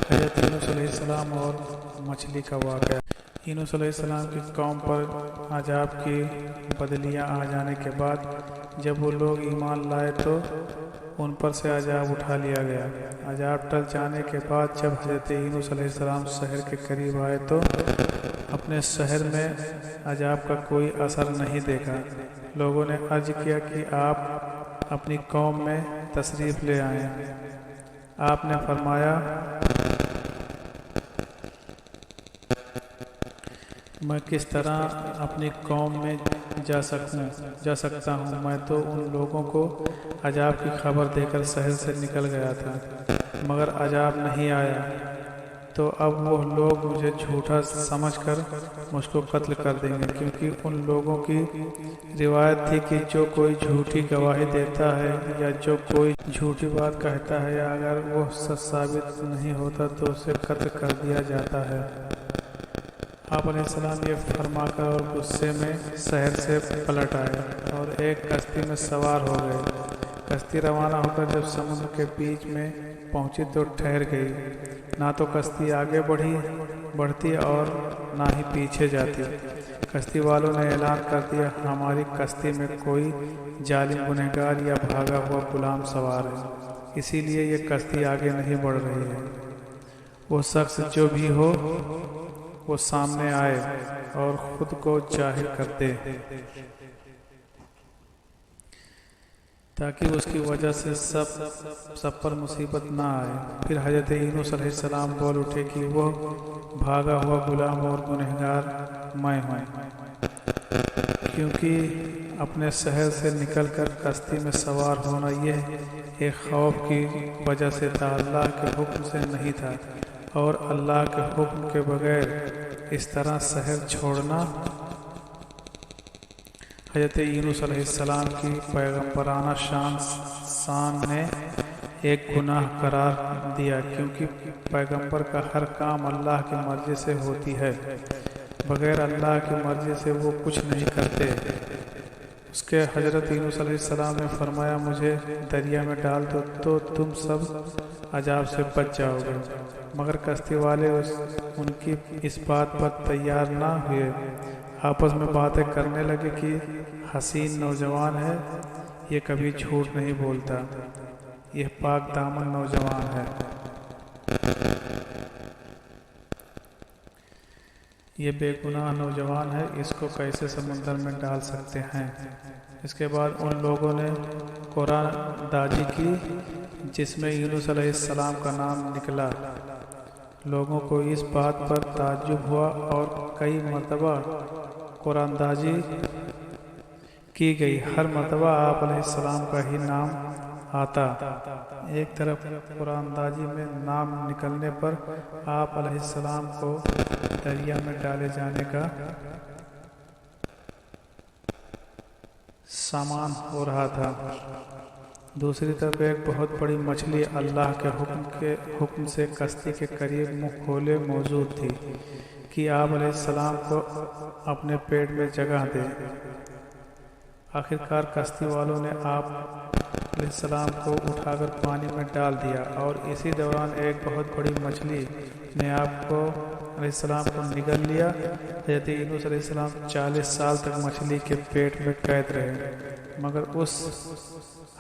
حضرت یونس علیہ السلام اور مچھلی کا واقعہ۔ یونس علیہ السلام کی قوم پر عذاب کی بدلیاں آ جانے کے بعد جب وہ لوگ ایمان لائے تو ان پر سے عذاب اٹھا لیا گیا۔ عذاب ٹل جانے کے بعد جب حضرت یونس علیہ السلام شہر کے قریب آئے تو اپنے شہر میں عذاب کا کوئی اثر نہیں دیکھا۔ لوگوں نے عرض کیا کہ آپ اپنی قوم میں تشریف لے آئیں۔ آپ نے فرمایا میں کس طرح اپنی قوم میں جا سکتا ہوں، میں تو ان لوگوں کو عذاب کی خبر دے کر شہر سے نکل گیا تھا مگر عذاب نہیں آیا، تو اب وہ لوگ مجھے جھوٹا سمجھ کر مجھ کو قتل کر دیں گے، کیونکہ ان لوگوں کی روایت تھی کہ جو کوئی جھوٹی گواہی دیتا ہے یا جو کوئی جھوٹی بات کہتا ہے یا اگر وہ سچ ثابت نہیں ہوتا تو اسے قتل کر دیا جاتا ہے۔ آپ علیہ السلام یہ فرما کر اور غصے میں شہر سے پلٹ آئے اور ایک کشتی میں سوار ہو گئے۔ کشتی روانہ ہو کر جب سمندر کے بیچ میں پہنچی تو ٹھہر گئی۔ نہ تو کشتی آگے بڑھتی اور نہ ہی پیچھے جاتی۔ کشتی والوں نے اعلان کر دیا ہماری کشتی میں کوئی ظالم گنہگار یا بھاگا ہوا غلام سوار ہے، اسی لیے یہ کشتی آگے نہیں بڑھ رہی ہے۔ وہ شخص جو بھی ہو وہ سامنے آئے اور خود کو ظاہر کر دے تاکہ اس کی وجہ سے سب پر مصیبت نہ آئے۔ پھر حضرت یونس علیہ السلام بول اٹھے کہ وہ بھاگا ہوا غلام اور گنہگار میں ہوں، کیونکہ اپنے شہر سے نکل کر کشتی میں سوار ہونا یہ ایک خوف کی وجہ سے تھا، اللہ کے حکم سے نہیں تھا، اور اللہ کے حکم کے بغیر اس طرح شہر چھوڑنا حضرت یونس علیہ السلام کی پیغمبرانہ شان نے ایک گناہ قرار دیا، کیونکہ پیغمبر کا ہر کام اللہ کی مرضی سے ہوتی ہے، بغیر اللہ کی مرضی سے وہ کچھ نہیں کرتے۔ اس کے حضرت یونس علیہ السلام نے فرمایا مجھے دریا میں ڈال دو تو تم سب عذاب سے بچ جاؤ گے، مگر کشتی والے ان کی اس بات پر تیار نہ ہوئے۔ آپس میں باتیں کرنے لگے کہ حسین نوجوان ہے، یہ کبھی جھوٹ نہیں بولتا، یہ پاک دامن نوجوان ہے، یہ بے گناہ نوجوان ہے، اس کو کیسے سمندر میں ڈال سکتے ہیں۔ اس کے بعد ان لوگوں نے قرآن داجی کی جس میں یونس علیہ السلام کا نام نکلا۔ لوگوں کو اس بات پر تعجب ہوا اور کئی مرتبہ قرآن داجی کی گئی، ہر مرتبہ آپ علیہ السلام کا ہی نام آتا۔ ایک طرف قرآن داجی میں نام نکلنے پر آپ علیہ السلام کو دریا میں ڈالے جانے کا سامان ہو رہا تھا، دوسری طرف ایک بہت بڑی مچھلی اللہ کے حکم سے کشتی کے قریب منہ کھولے موجود تھی کہ آپ علیہ السلام کو اپنے پیٹ میں جگہ دے۔ آخرکار کشتی والوں نے آپ علیہ السلام کو اٹھا کر پانی میں ڈال دیا، اور اسی دوران ایک بہت بڑی مچھلی نے آپ کو علیہ السلام کو نگل لیا۔ حضرت یونس علیہ السلام 40 سال تک مچھلی کے پیٹ میں قید رہے، مگر اس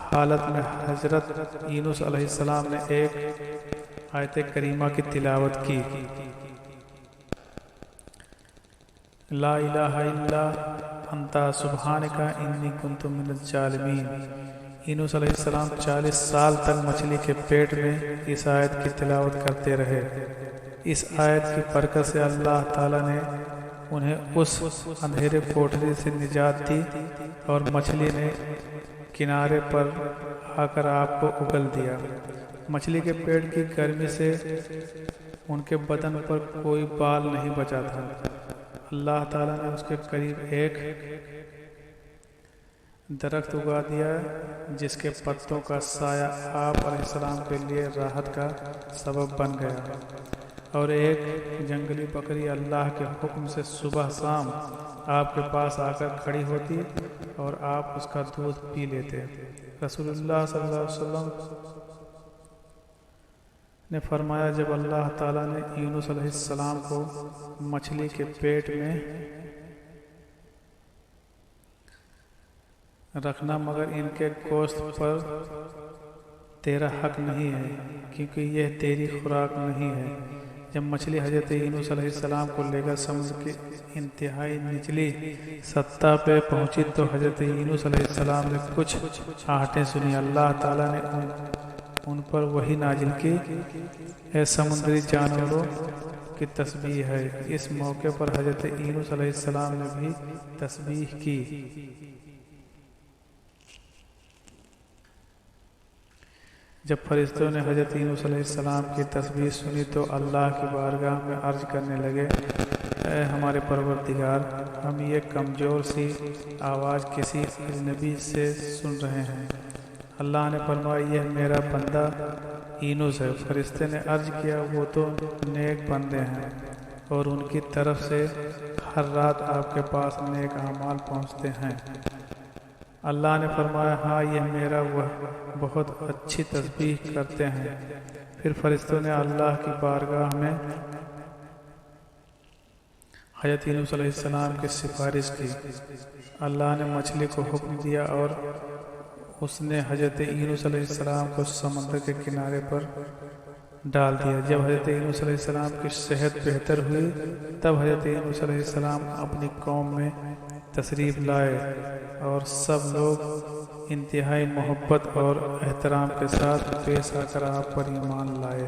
حالت میں حضرت یونس علیہ السلام نے ایک آیت کریمہ کی تلاوت کی، لا الہ الا انت سبحانک انی کنت من الظالمین۔ یونس علیہ السلام 40 سال تک مچھلی کے پیٹ میں اس آیت کی تلاوت کرتے رہے۔ اس آیت کی برکت سے اللہ تعالیٰ نے انہیں اس اندھیرے کوٹری سے نجات دی اور مچھلی نے کنارے پر آ کر آپ کو اگل دیا۔ مچھلی کے پیٹ کی گرمی سے ان کے بدن پر کوئی بال نہیں بچا تھا۔ اللہ تعالیٰ نے اس کے قریب ایک درخت اگا دیا جس کے پتوں کا سایہ آپ علیہ السلام کے لیے راحت کا سبب بن گیا، اور ایک جنگلی بکری اللہ کے حکم سے صبح شام آپ کے پاس آ کر کھڑی ہوتی اور آپ اس کا دودھ پی لیتے۔ رسول اللہ صلی اللہ علیہ وسلم نے فرمایا جب اللہ تعالیٰ نے یونس علیہ السلام کو مچھلی کے پیٹ میں رکھنا مگر ان کے گوشت پر تیرا حق نہیں ہے کیونکہ یہ تیری خوراک نہیں ہے۔ جب مچھلی حضرت یونس علیہ السلام کو لے کر سمندر کی انتہائی نچلی سطح پہ پہنچی تو حضرت یونس علیہ السلام نے کچھ آہٹیں سنی۔ اللہ تعالیٰ نے ان پر وحی نازل کی، اے سمندری جانوروں کی تسبیح ہے۔ اس موقع پر حضرت یونس علیہ السلام نے بھی تسبیح کی۔ جب فرشتوں نے حضرت یونس علیہ السلام کی تسبیح سنی تو اللہ کی بارگاہ میں عرض کرنے لگے، اے ہمارے پروردگار، ہم یہ کمزور سی آواز کسی اجنبی سے سن رہے ہیں۔ اللہ نے فرمایا، یہ میرا بندہ یونس ہے۔ فرشتے نے عرض کیا، وہ تو نیک بندے ہیں اور ان کی طرف سے ہر رات آپ کے پاس نیک اعمال پہنچتے ہیں۔ اللہ نے فرمایا، ہاں یہ میرا وہ بہت اچھی تسبیح کرتے ہیں۔ پھر فرشتوں نے اللہ کی بارگاہ میں حضرت یونس علیہ السلام کی سفارش کی۔ اللہ نے مچھلی کو حکم دیا اور اس نے حضرت یونس علیہ السلام کو سمندر کے کنارے پر ڈال دیا۔ جب حضرت یونس علیہ السلام کی صحت بہتر ہوئی تب حضرت یونس علیہ السلام اپنی قوم میں تشریف لائے اور سب لوگ انتہائی محبت اور احترام کے ساتھ پیش آ کر آپ پر ایمان لائے۔